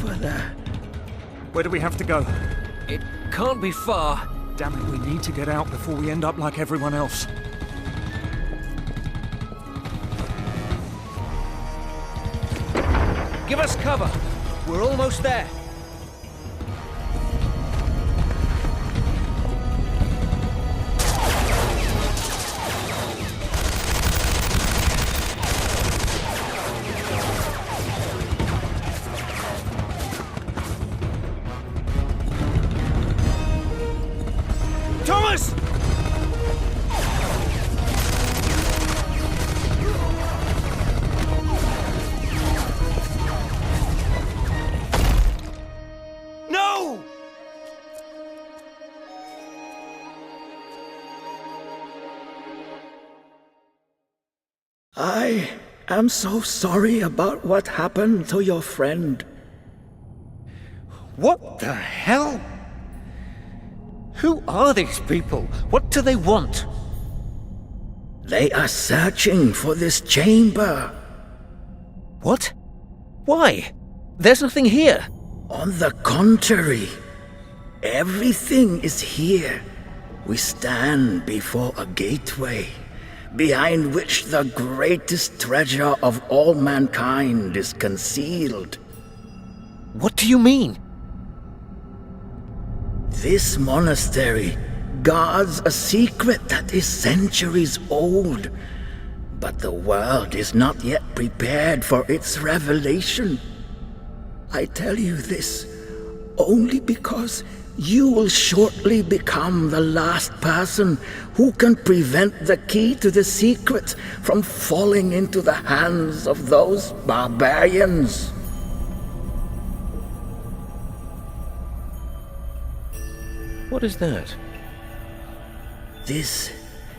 over there. Where do we have to go? It can't be far. Damn it, we need to get out before we end up like everyone else. Give us cover. We're almost there. Thomas! No! I am so sorry about what happened to your friend. What the hell? Who are these people? What do they want? They are searching for this chamber. What? Why? There's nothing here. On the contrary, everything is here. We stand before a gateway, behind which the greatest treasure of all mankind is concealed. What do you mean? This monastery guards a secret that is centuries old, but the world is not yet prepared for its revelation. I tell you this only because you will shortly become the last person who can prevent the key to the secret from falling into the hands of those barbarians. What is that? This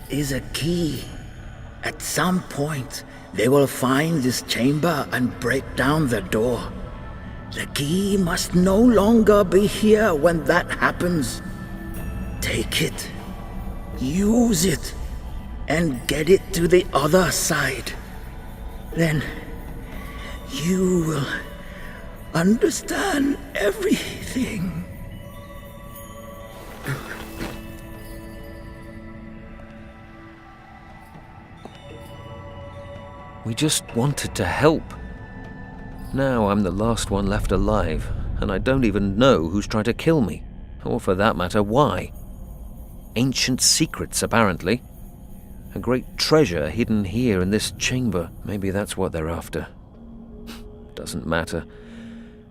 is a key. At some point, they will find this chamber and break down the door. The key must no longer be here when that happens. Take it, use it, and get it to the other side. Then you will understand everything. We just wanted to help. Now I'm the last one left alive, and I don't even know who's trying to kill me. Or for that matter, why. Ancient secrets, apparently. A great treasure hidden here in this chamber. Maybe that's what they're after. Doesn't matter.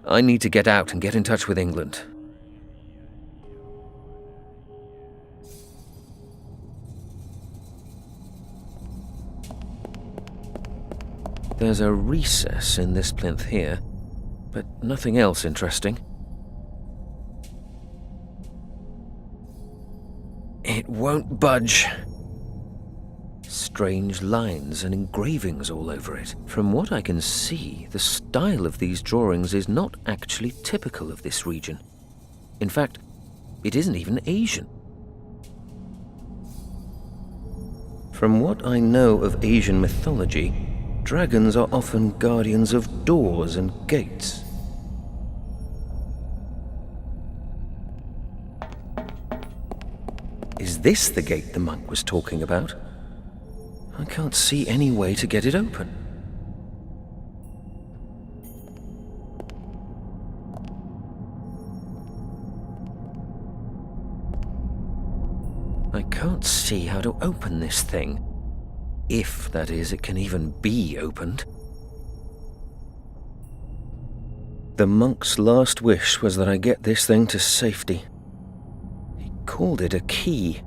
I need to get out and get in touch with England. There's a recess in this plinth here, but nothing else interesting. It won't budge. Strange lines and engravings all over it. From what I can see, the style of these drawings is not actually typical of this region. In fact, it isn't even Asian. From what I know of Asian mythology, dragons are often guardians of doors and gates. Is this the gate the monk was talking about? I can't see any way to get it open. I can't see how to open this thing. If, that is, it can even be opened. The monk's last wish was that I get this thing to safety. He called it a key.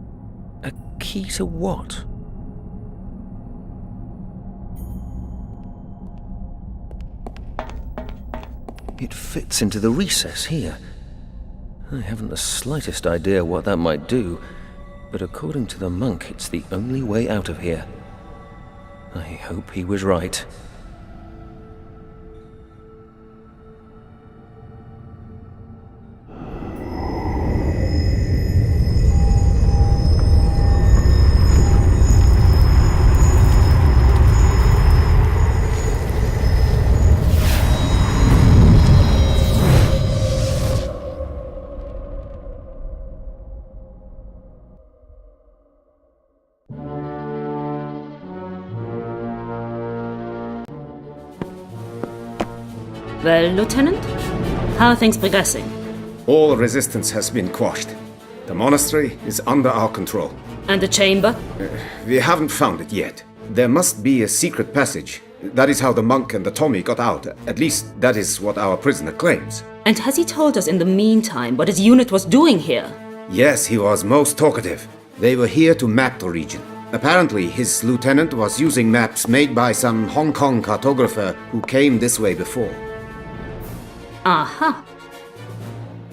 A key to what? It fits into the recess here. I haven't the slightest idea what that might do, but according to the monk, it's the only way out of here. I hope he was right. Well, Lieutenant, how are things progressing? All resistance has been quashed. The monastery is under our control. And the chamber? We haven't found it yet. There must be a secret passage. That is how the monk and the Tommy got out. At least that is what our prisoner claims. And has he told us in the meantime what his unit was doing here? Yes, he was most talkative. They were here to map the region. Apparently, his lieutenant was using maps made by some Hong Kong cartographer who came this way before. Aha.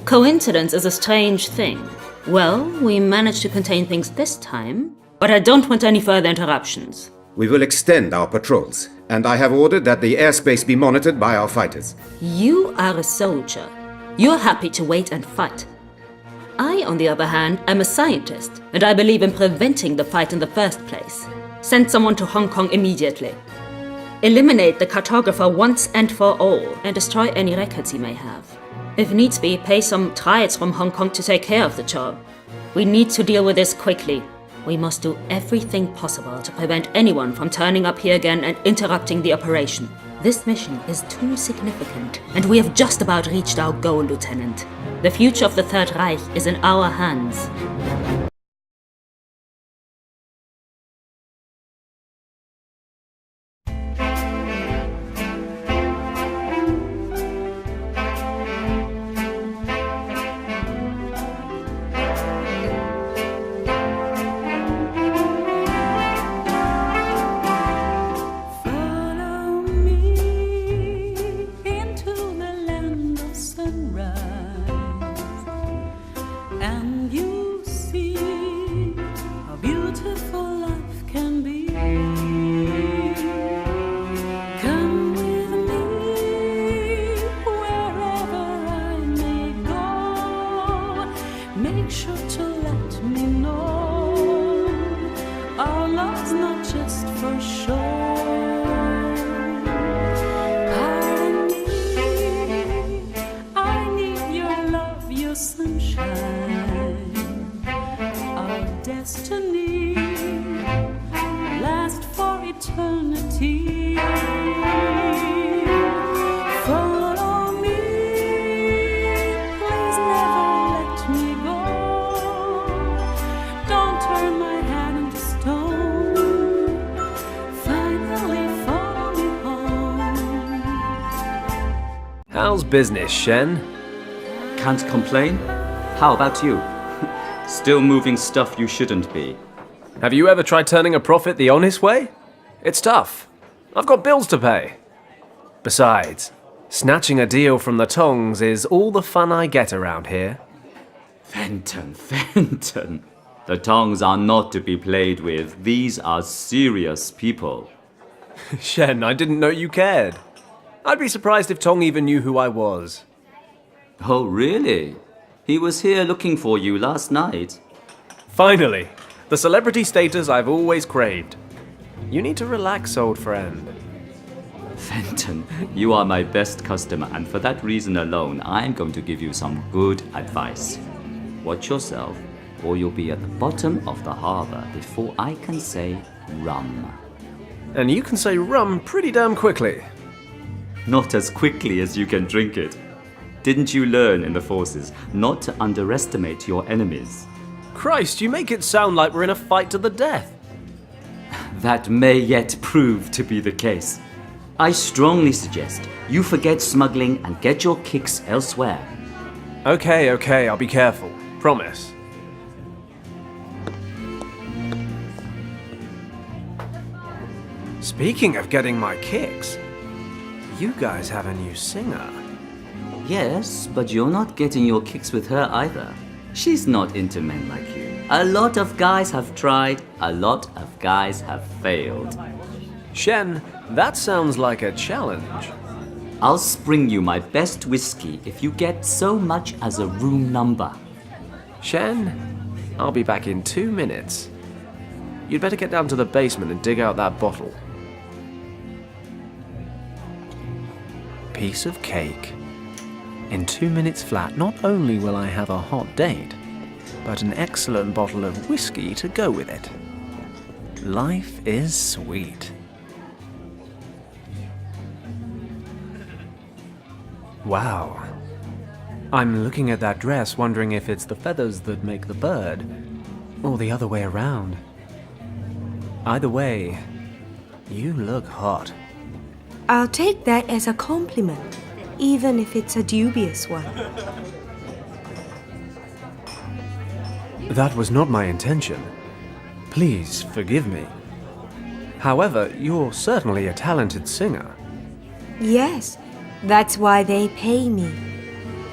Coincidence is a strange thing. Well, we managed to contain things this time, but I don't want any further interruptions. We will extend our patrols, and I have ordered that the airspace be monitored by our fighters. You are a soldier. You're happy to wait and fight. I, on the other hand, am a scientist, and I believe in preventing the fight in the first place. Send someone to Hong Kong immediately. Eliminate the cartographer once and for all, and destroy any records he may have. If needs be, pay some triads from Hong Kong to take care of the job. We need to deal with this quickly. We must do everything possible to prevent anyone from turning up here again and interrupting the operation. This mission is too significant, and we have just about reached our goal, Lieutenant. The future of the Third Reich is in our hands. Follow me into the land of sunrise, and you see how beautiful life can be. Come with me wherever I may go. Make sure to let me know our love's not just for show. Pardon me, I need your love, your sunshine. Our destiny last for eternity. Follow me, please never let me go. Don't turn my hand into stone. Finally follow me home. How's business, Shen? Can't complain. How about you? Still moving stuff you shouldn't be. Have you ever tried turning a profit the honest way? It's tough. I've got bills to pay. Besides, snatching a deal from the Tongs is all the fun I get around here. Fenton. The Tongs are not to be played with. These are serious people. Shen, I didn't know you cared. I'd be surprised if Tong even knew who I was. Oh, really? He was here looking for you last night. Finally, the celebrity status I've always craved. You need to relax, old friend. Fenton, you are my best customer, and for that reason alone, I'm going to give you some good advice. Watch yourself, or you'll be at the bottom of the harbor before I can say rum. And you can say rum pretty damn quickly. Not as quickly as you can drink it. Didn't you learn in the forces not to underestimate your enemies? Christ, you make it sound like we're in a fight to the death. That may yet prove to be the case. I strongly suggest you forget smuggling and get your kicks elsewhere. Okay, I'll be careful. Promise. Speaking of getting my kicks, you guys have a new singer. Yes, but you're not getting your kicks with her either. She's not into men like you. A lot of guys have tried, a lot of guys have failed. Shen, that sounds like a challenge. I'll spring you my best whiskey if you get so much as a room number. Shen, I'll be back in 2 minutes. You'd better get down to the basement and dig out that bottle. Piece of cake. In 2 minutes flat, not only will I have a hot date, but an excellent bottle of whiskey to go with it. Life is sweet. Wow. I'm looking at that dress, wondering if it's the feathers that make the bird, or the other way around. Either way, you look hot. I'll take that as a compliment, even if it's a dubious one. That was not my intention. Please forgive me. However, you're certainly a talented singer. Yes, that's why they pay me.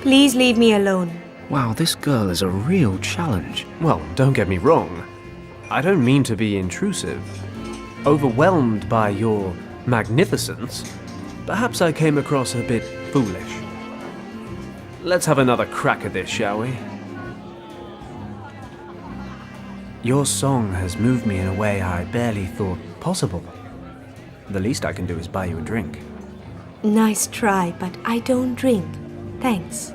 Please leave me alone. Wow, this girl is a real challenge. Well, don't get me wrong. I don't mean to be intrusive. Overwhelmed by your magnificence, perhaps I came across a bit foolish. Let's have another crack at this, shall we? Your song has moved me in a way I barely thought possible. The least I can do is buy you a drink. Nice try, but I don't drink. Thanks.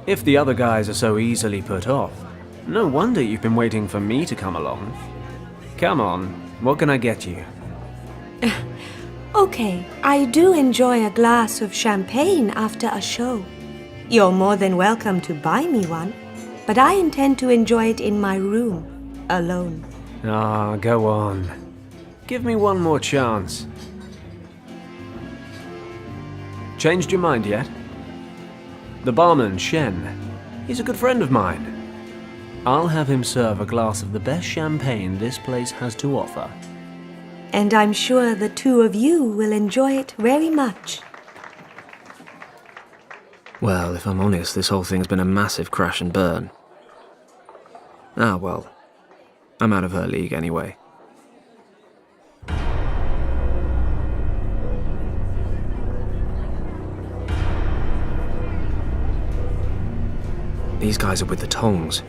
If the other guys are so easily put off, no wonder you've been waiting for me to come along. Come on, what can I get you? Okay, I do enjoy a glass of champagne after a show. You're more than welcome to buy me one, but I intend to enjoy it in my room, alone. Ah, go on. Give me one more chance. Changed your mind yet? The barman, Shen, he's a good friend of mine. I'll have him serve a glass of the best champagne this place has to offer. And I'm sure the two of you will enjoy it very much. Well, if I'm honest, this whole thing's been a massive crash and burn. Ah, well. I'm out of her league anyway. These guys are with the Tongs.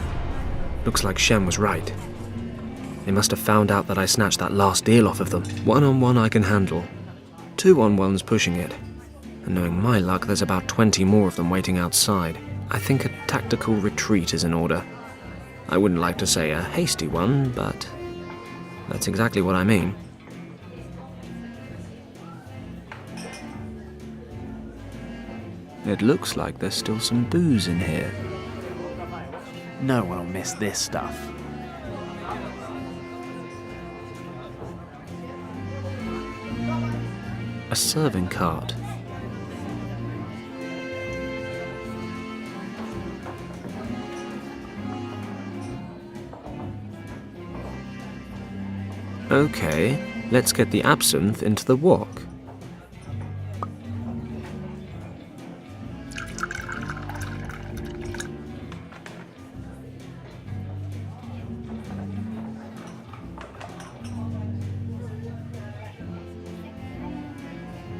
Looks like Shen was right. They must have found out that I snatched that last deal off of them. 1-on-1 I can handle. 2-on-1's pushing it. And knowing my luck, there's about 20 more of them waiting outside. I think a tactical retreat is in order. I wouldn't like to say a hasty one, but that's exactly what I mean. It looks like there's still some booze in here. No one will miss this stuff. A serving cart. Okay, let's get the absinthe into the wok.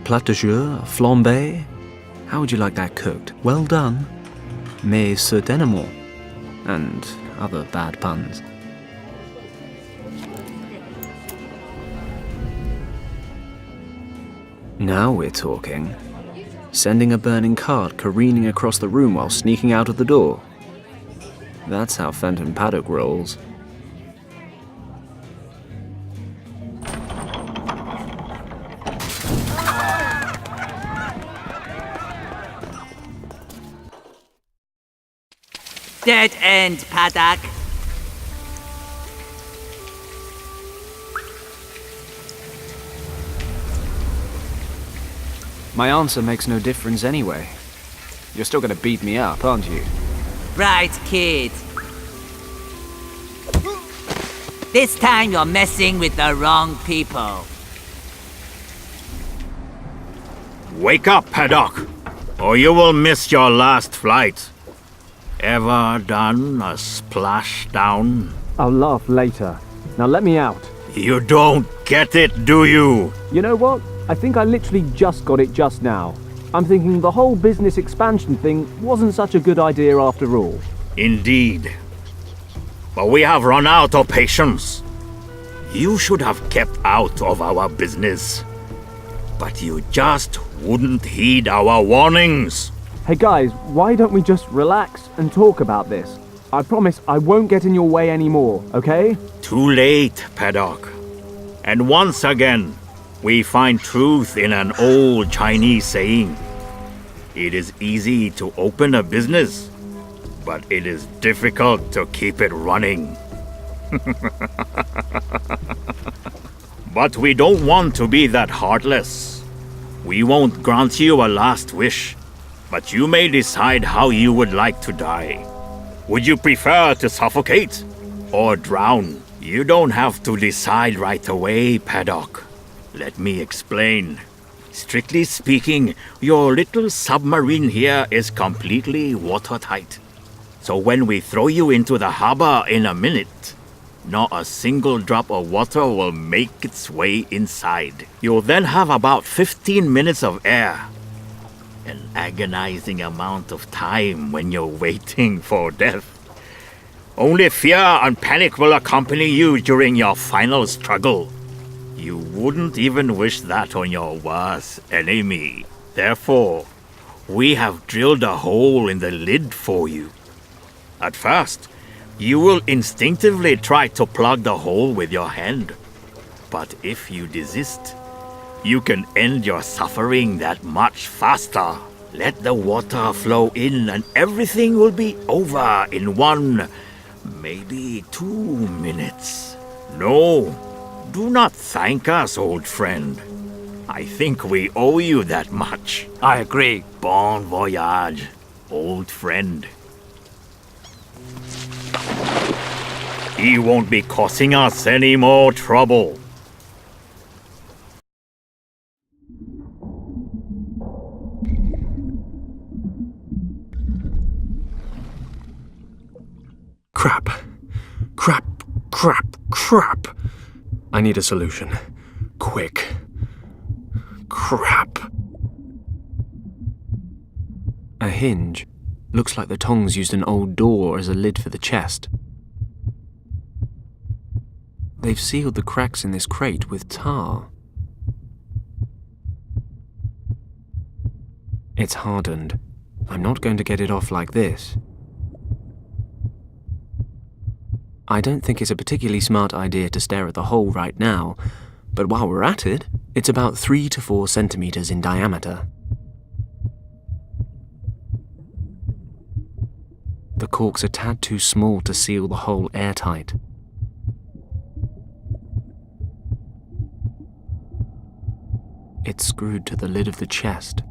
Plat de jour, flambé. How would you like that cooked? Well done. Mais certainement. And other bad puns. Now we're talking. Sending a burning cart careening across the room while sneaking out of the door. That's how Fenton Paddock rolls. Dead end, Paddock. My answer makes no difference anyway. You're still gonna beat me up, aren't you? Right, kid. This time you're messing with the wrong people. Wake up, Paddock, or you will miss your last flight. Ever done a splashdown? I'll laugh later. Now let me out. You don't get it, do you? You know what? I think I literally just got it just now. I'm thinking the whole business expansion thing wasn't such a good idea after all. Indeed. But we have run out of patience. You should have kept out of our business. But you just wouldn't heed our warnings. Hey guys, why don't we just relax and talk about this? I promise I won't get in your way anymore, okay? Too late, Paddock. And once again, We find truth in an old Chinese saying. It is easy to open a business, but it is difficult to keep it running. But we don't want to be that heartless. We won't grant you a last wish, but you may decide how you would like to die. Would you prefer to suffocate or drown? You don't have to decide right away, Paddock. Let me explain. Strictly speaking, your little submarine here is completely watertight. So when we throw you into the harbor in a minute, not a single drop of water will make its way inside. You'll then have about 15 minutes of air. An agonizing amount of time when you're waiting for death. Only fear and panic will accompany you during your final struggle. You wouldn't even wish that on your worst enemy. Therefore, we have drilled a hole in the lid for you. At first, you will instinctively try to plug the hole with your hand. But if you desist, you can end your suffering that much faster. Let the water flow in and everything will be over in 1, maybe 2 minutes. No, do not thank us, old friend. I think we owe you that much. I agree. Bon voyage, old friend. He won't be causing us any more trouble. Crap. Crap. Crap. Crap. I need a solution. Quick. Crap. A hinge. Looks like the Tongs used an old door as a lid for the chest. They've sealed the cracks in this crate with tar. It's hardened. I'm not going to get it off like this. I don't think it's a particularly smart idea to stare at the hole right now, but while we're at it, it's about 3 to 4 centimeters in diameter. The cork's a tad too small to seal the hole airtight. It's screwed to the lid of the chest.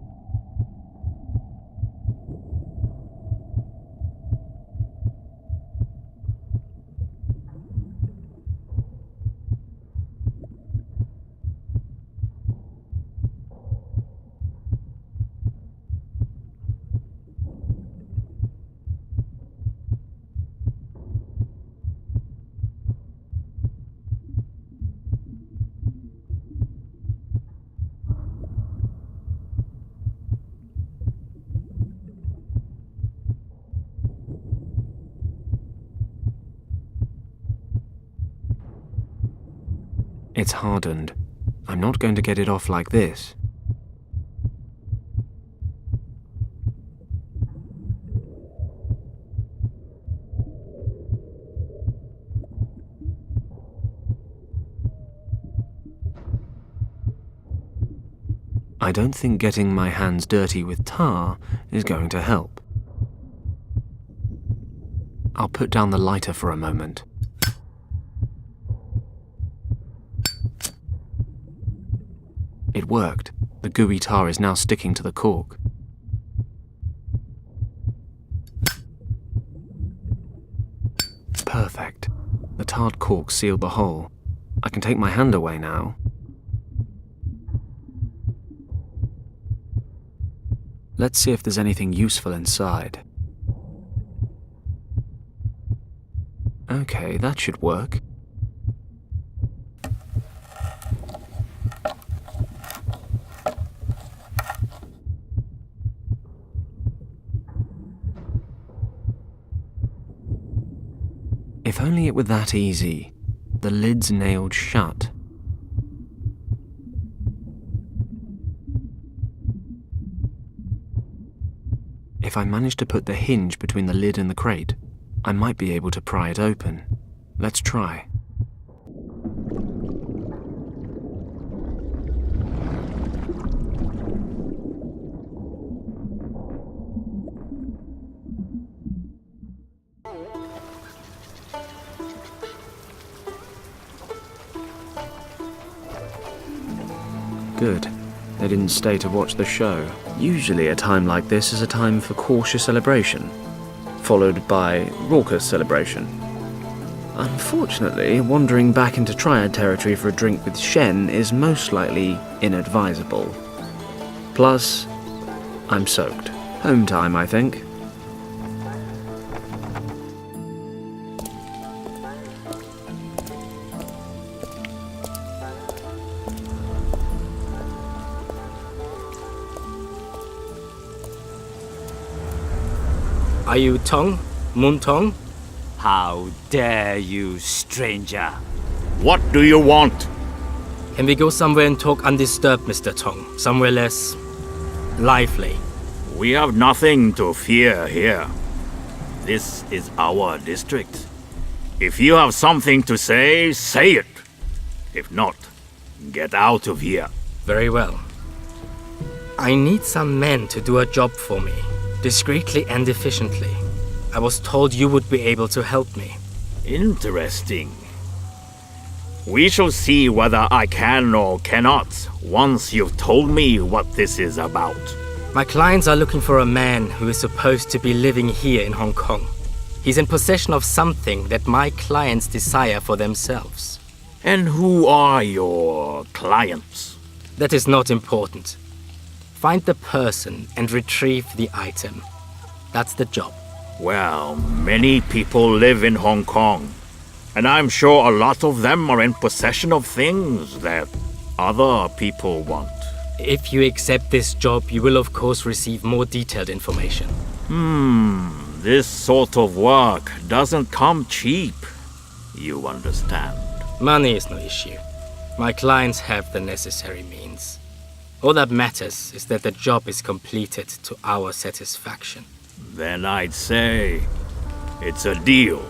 It's hardened. I'm not going to get it off like this. I don't think getting my hands dirty with tar is going to help. I'll put down the lighter for a moment. It worked. The gooey tar is now sticking to the cork. Perfect. The tarred cork sealed the hole. I can take my hand away now. Let's see if there's anything useful inside. Okay, that should work. If only it were that easy. The lid's nailed shut. If I manage to put the hinge between the lid and the crate, I might be able to pry it open. Let's try. Good. They didn't stay to watch the show. Usually a time like this is a time for cautious celebration, followed by raucous celebration. Unfortunately, wandering back into Triad territory for a drink with Shen is most likely inadvisable. Plus, I'm soaked. Home time, I think. Are you Tong? Moon Tong? How dare you, stranger? What do you want? Can we go somewhere and talk undisturbed, Mr. Tong? Somewhere less lively. We have nothing to fear here. This is our district. If you have something to say, say it. If not, get out of here. Very well. I need some men to do a job for me, discreetly and efficiently. I was told you would be able to help me. Interesting. We shall see whether I can or cannot once you've told me what this is about. My clients are looking for a man who is supposed to be living here in Hong Kong. He's in possession of something that my clients desire for themselves. And who are your clients? That is not important. Find the person and retrieve the item. That's the job. Well, many people live in Hong Kong, and I'm sure a lot of them are in possession of things that other people want. If you accept this job, you will of course receive more detailed information. This sort of work doesn't come cheap. You understand? Money is no issue. My clients have the necessary means. All that matters is that the job is completed to our satisfaction. Then I'd say it's a deal.